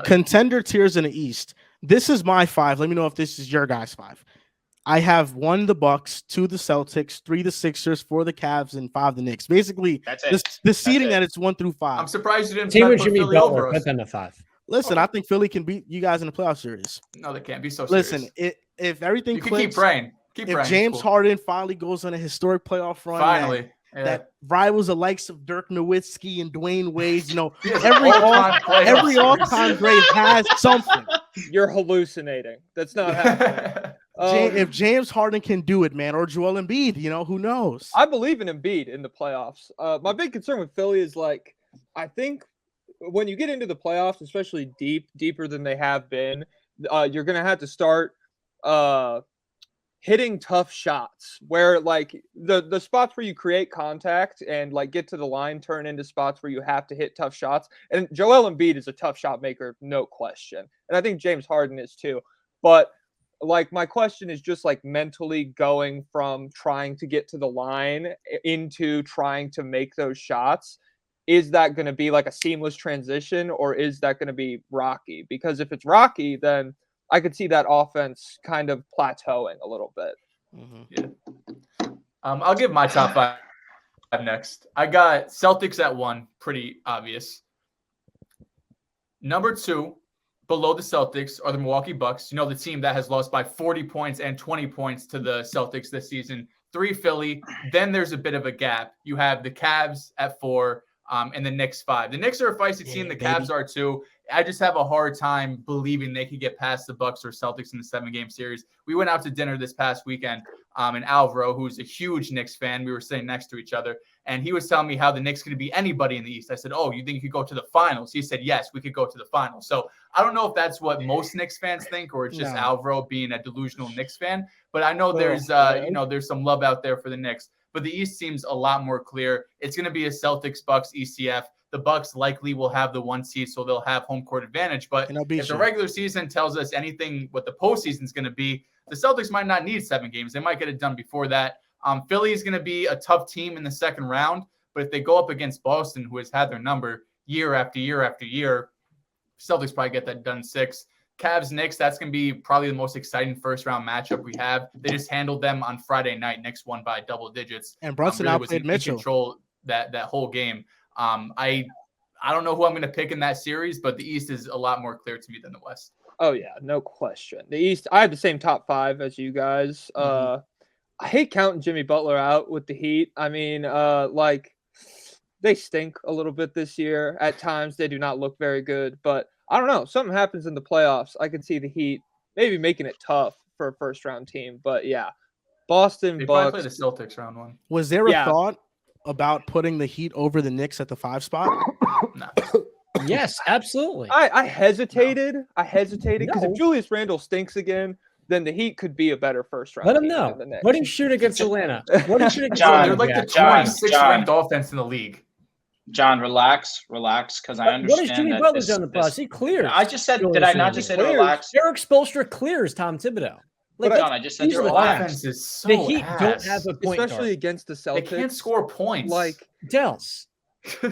Contender tiers in the East. This is my 5. Let me know if this is your guys' 5. I have 1 the Bucks, 2 the Celtics, 3 the Sixers, 4 the Cavs, and 5 the Knicks. Basically, That's it. the seeding that it's 1 through 5. I'm surprised you didn't Team with put Jimmy Philly Butler, over us. put them at 5. Listen, I think Philly can beat you guys in the playoff series. No, they can't be so serious. Listen, if everything you can clicks, keep praying. If James Harden finally goes on a historic playoff run, finally. That rivals the likes of Dirk Nowitzki and Dwayne Wade. You know, every all-time great has something. You're hallucinating. That's not happening. If James Harden can do it, man, or Joel Embiid, you know, who knows? I believe in Embiid in the playoffs. My big concern with Philly is, like, I think when you get into the playoffs, especially deeper than they have been, you're going to have to start hitting tough shots where, like, the spots where you create contact and, like, get to the line turn into spots where you have to hit tough shots. And Joel Embiid is a tough shot maker, no question. And I think James Harden is too. But, like, my question is just, like, mentally going from trying to get to the line into trying to make those shots. Is that going to be like a seamless transition, or is that going to be rocky? Because if it's rocky, then I could see that offense kind of plateauing a little bit. Mm-hmm. Yeah. I'll give my top 5 next. I got Celtics at 1, pretty obvious. Number 2, below the Celtics, are the Milwaukee Bucks. You know, the team that has lost by 40 points and 20 points to the Celtics this season. 3, Philly. Then there's a bit of a gap. You have the Cavs at 4. And the Knicks 5. The Knicks are a feisty team. The Cavs are too. I just have a hard time believing they could get past the Bucks or Celtics in the 7-game series. We went out to dinner this past weekend, and Alvaro, who's a huge Knicks fan, we were sitting next to each other, and he was telling me how the Knicks could be anybody in the East. I said, "Oh, you think you could go to the finals?" He said, "Yes, we could go to the finals." So I don't know if that's what most Knicks fans think, or it's just Alvaro being a delusional Knicks fan. But I know there's there's some love out there for the Knicks. But the East seems a lot more clear. It's going to be a Celtics-Bucks ECF. The Bucks likely will have the 1 seed, so they'll have home court advantage. But if the regular season tells us anything what the postseason is going to be, the Celtics might not need 7 games. They might get it done before that. Philly is going to be a tough team in the second round. But if they go up against Boston, who has had their number year after year after year, Celtics probably get that done 6. Cavs, Knicks, that's going to be probably the most exciting first-round matchup we have. They just handled them on Friday night. Knicks won by double digits. And Brunson really outplayed Mitchell. Control that whole game. I don't know who I'm going to pick in that series, but the East is a lot more clear to me than the West. Oh, yeah, no question. The East, I have the same top 5 as you guys. I hate counting Jimmy Butler out with the Heat. I mean, like, they stink a little bit this year. At times, they do not look very good, but I don't know. Something happens in the playoffs. I can see the Heat maybe making it tough for a first-round team. But, yeah, Boston, they Bucks. probably play the Celtics round 1. Was there a thought about putting the Heat over the Knicks at the 5 spot? No. Yes, absolutely. I hesitated. Because if Julius Randle stinks again, then the Heat could be a better first-round Let him team know. than the Knicks. What do you shoot against Atlanta? What do you shoot against John, They're like the 26th ranked offense in the league. John, relax, because I understand. What has Jimmy Butler done in the playoffs? He clears. I just said, did I not just say to relax? Derek Spoelstra clears Tom Thibodeau. Like, John, I just said their offense is so the Heat don't have a point especially guard. against the Celtics. They can't score points. Like Dehls.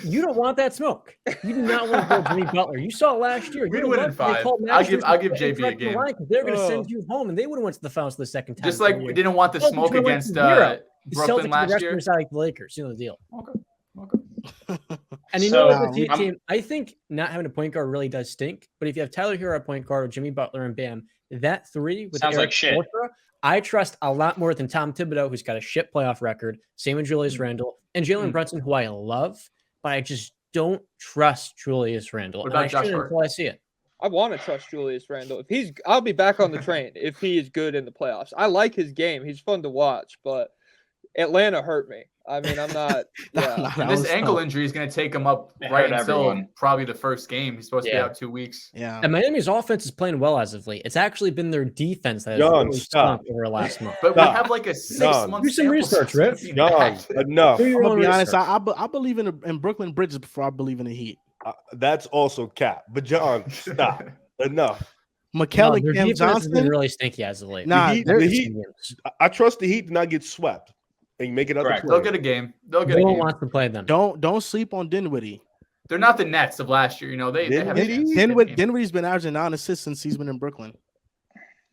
You don't want that smoke. You do not want to go Jimmy Butler. You saw it last year. We'd win in 5. I'll give JB a game. They're going to send you home, and they would have went to the finals the second time. Just like we didn't want the smoke against Brooklyn last year. Like the Lakers, you know the deal. Okay. And you know what, the team, I think not having a point guard really does stink. But if you have Tyler Hero at point guard, Jimmy Butler, and Bam, that 3 with sounds Eric like shit. Spoelstra, I trust a lot more than Tom Thibodeau, who's got a shit playoff record. Same with Julius Randle and Jalen Brunson, who I love, but I just don't trust Julius Randle. What about Josh Hart? Until I see it. I want to trust Julius Randle. I'll be back on the train if he is good in the playoffs. I like his game. He's fun to watch, but Atlanta hurt me. I mean, I'm not. Yeah. This ankle injury is going to take him up right until probably the first game. He's supposed to be out 2 weeks. Yeah. And Miami's offense is playing well as of late. It's actually been their defense that has really stunk over last month. But we have like a 6-month. Do some research, Rick. Enough. I'm gonna be honest. I believe in Brooklyn Bridges before I believe in the Heat. That's also cap. But John, stop. Enough. McKellar, Cam Johnson, been really stinky as of late. The Heat, I trust the Heat to not get swept and make it up. They'll get a game. No one wants to play them. Don't sleep on Dinwiddie. They're not the Nets of last year. You know, they have a chance. Dinwiddie's been averaging 9 assists since he's been in Brooklyn.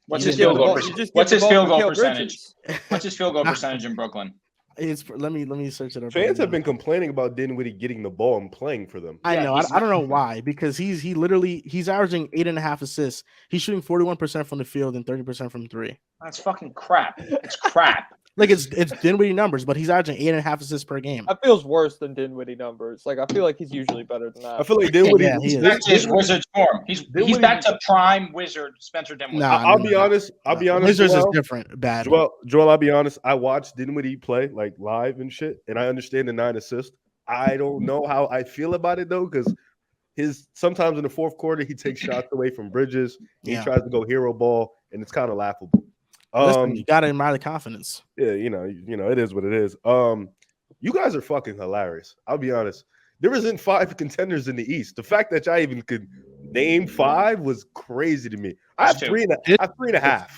What's You his just field give the goal ball- you percentage? just What's give his the ball field to goal Mikal percentage? Bridges. What's his field goal percentage in Brooklyn? It's let me search it up. Fans right have now. been complaining about Dinwiddie getting the ball and playing for them. I Yeah, know. I don't know why, because he's averaging 8.5 assists. He's shooting 41% from the field and 30% from three. That's fucking crap. It's crap. Like it's Dinwiddie numbers, but he's averaging 8.5 assists per game. That feels worse than Dinwiddie numbers. Like I feel like he's usually better than I that. feel like Dinwiddie. Yeah, he is. Back to his wizard form. He's Dinwiddie- back to prime wizard Spencer Dinwiddie. Nah, I'll be honest. I'll be honest. Wizards is Joel. different. Bad. Joel, I'll be honest. I watched Dinwiddie play like live and shit, and I understand the 9 assists. I don't know how I feel about it though, because sometimes in the fourth quarter he takes shots away from Bridges. He Yeah. tries to go hero ball, and it's kind of laughable. Listen, you gotta admire the confidence. Yeah, you know, it is what it is. You guys are fucking hilarious. I'll be honest. There isn't 5 contenders in the East. The fact that y'all even could name 5 was crazy to me. I have That's 3.5.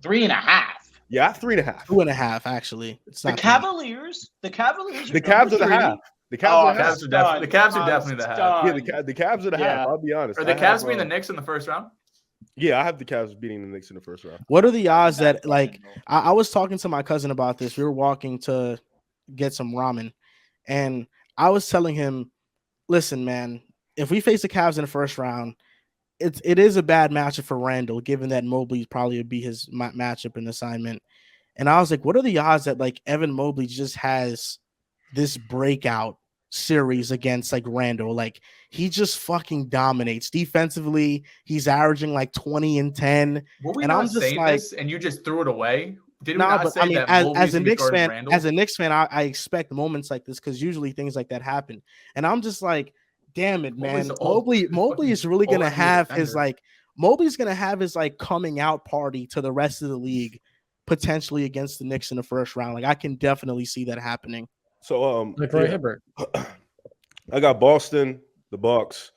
3.5. Yeah, I have 3.5. 2.5 actually. It's The not Cavaliers. The Cavaliers. The Cavs are the half. The Cavs Oh, are the half. The Cavs are definitely the half. Yeah, the Cavs are the half. I'll be honest. Are the I have, Cavs beating the Knicks in the first round? Yeah, I have the Cavs beating the Knicks in the first round. What are the odds that like I was talking to my cousin about this? We were walking to get some ramen, and I was telling him, "Listen, man, if we face the Cavs in the first round, it is a bad matchup for Randall, given that Mobley probably would be his matchup and assignment." And I was like, "What are the odds that like Evan Mobley just has this breakout series against like Randall? Like he just fucking dominates defensively. He's averaging like 20 and 10." Were we And not I'm just saying like, this and you just threw it away? Did we nah, not but say I mean, that as Mobley's a gonna be Knicks guarding fan, Randall? I expect moments like this because usually things like that happen. And I'm just like, damn it, man. Mobley is really gonna have his like Mobley's gonna have his like coming out party to the rest of the league, potentially against the Knicks in the first round. Like I can definitely see that happening. So Like Roy Hibbert. I got Boston, the Bucks,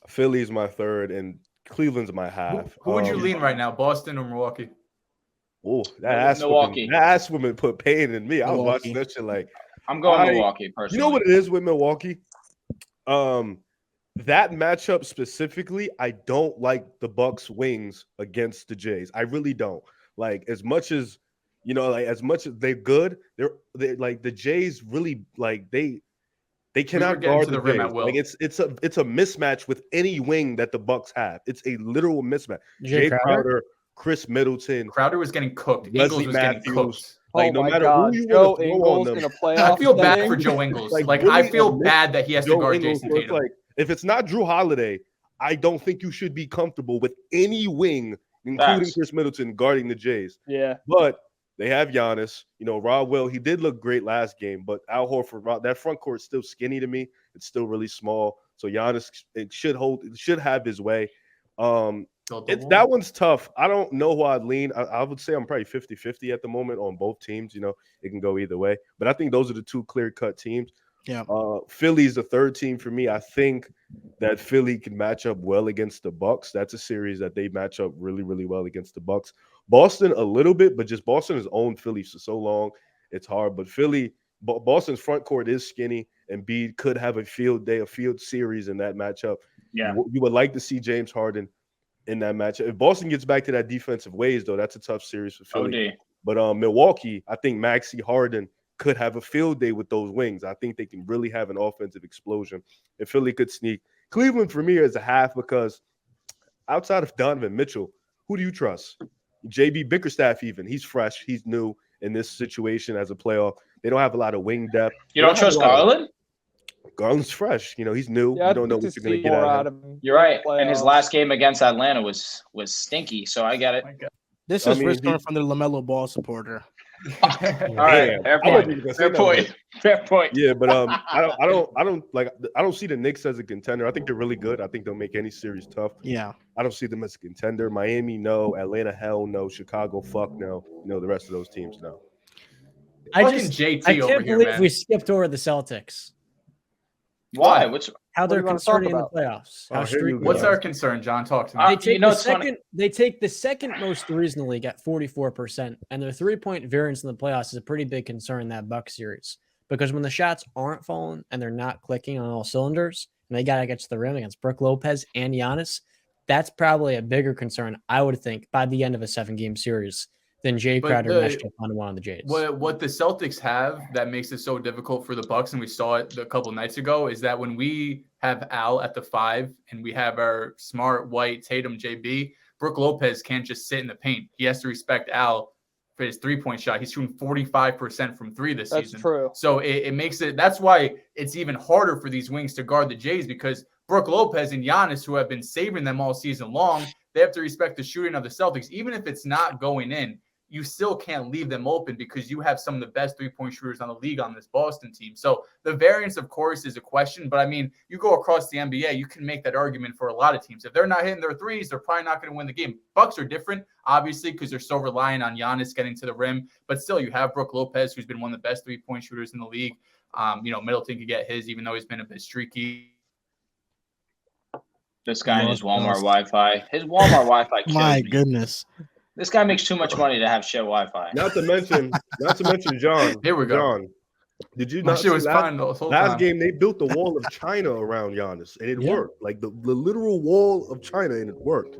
Philly's my third, and Cleveland's my half. Who would you lean right now, Boston or Milwaukee? Oh, that Milwaukee. ass woman put pain in me. I was Milwaukee. watching that shit like I'm going Milwaukee personally. You know what it is with Milwaukee? That matchup specifically, I don't like the Bucks wings against the Jays. I really don't. Like as much as as much as they're good, they're like the Jays really like they cannot guard the rim at will. Like it's a mismatch with any wing that the Bucks have. It's a literal mismatch. Jay Crowder, Chris Middleton. Crowder was getting cooked. Ingles was getting cooked. Like no matter who you Joe want to throw Ingles on them. in a playoff I feel bad setting. for Joe Ingles. Like, I feel bad that he has to guard Ingles, Jason so it's Tatum. like if it's not Drew Holiday, I don't think you should be comfortable with any wing, including Chris Middleton, guarding the Jays. Yeah. But they have Giannis. Rob Will, he did look great last game, but Al Horford, that front court is still skinny to me. It's still really small. So Giannis, it should have his way. That one's tough. I don't know who I'd lean. I would say I'm probably 50-50 at the moment on both teams. It can go either way. But I think those are the two clear-cut teams. Yeah. Philly's the third team for me. I think that Philly can match up well against the Bucks. That's a series that they match up really, really well against the Bucks. Boston a little bit, but just Boston has owned Philly for so long. It's hard. But Boston's front court is skinny, and Embiid could have a field series in that matchup. Yeah. You would like to see James Harden in that matchup. If Boston gets back to that defensive ways, though, that's a tough series for Philly. OD. But Milwaukee, I think Maxey Harden could have a field day with those wings. I think they can really have an offensive explosion. If Philly could sneak. Cleveland for me is a half because outside of Donovan Mitchell, who do you trust? JB Bickerstaff even. He's fresh. He's new in this situation as a playoff. They don't have a lot of wing depth. You don't trust Garland? Garland's fresh. He's new. Yeah, you don't know what you're going to get out of him. You're right. And his last game against Atlanta was stinky, so I get it. This is Rich coming from the LaMelo Ball supporter. All right, fair point. Yeah, but I don't see the Knicks as a contender. I think they're really good. I think they'll make any series tough. Yeah, I don't see them as a contender. Miami, no. Atlanta, hell no. Chicago, fuck no. The rest of those teams, no. I can't believe we skipped over the Celtics. Why? How they're concerning in the playoffs. What's our concern, John? Talk to me. They take the second most threes in the league at 44%, and their 3-point variance in the playoffs is a pretty big concern in that Bucks series. Because when the shots aren't falling and they're not clicking on all cylinders, and they got to get to the rim against Brook Lopez and Giannis, that's probably a bigger concern, I would think, by the end of a 7-game series than Jay Crowder matched up on one of the Jays. What the Celtics have that makes it so difficult for the Bucks, and we saw it a couple nights ago, is that when we have Al at the 5 and we have our Smart, White, Tatum, JB, Brook Lopez can't just sit in the paint. He has to respect Al for his 3-point shot. He's shooting 45% from 3 this season. That's true. So it makes it – that's why it's even harder for these wings to guard the Jays, because Brook Lopez and Giannis, who have been saving them all season long, they have to respect the shooting of the Celtics. Even if it's not going in, you still can't leave them open because you have some of the best 3-point shooters on the league on this Boston team. So the variance, of course, is a question. But, I mean, you go across the NBA, you can make that argument for a lot of teams. If they're not hitting their threes, they're probably not going to win the game. Bucks are different, obviously, because they're so reliant on Giannis getting to the rim. But still, you have Brook Lopez, who's been one of the best 3-point shooters in the league. Middleton could get his, even though he's been a bit streaky. This guy and his Walmart Wi-Fi. His Walmart Wi-Fi kills My me. goodness. This guy makes too much money to have share Wi-Fi. Not to mention, John. Here we go. John, did you My not shit see was fine the whole last time. game? They built the wall of China around Giannis, and it worked. Like the literal wall of China, and it worked.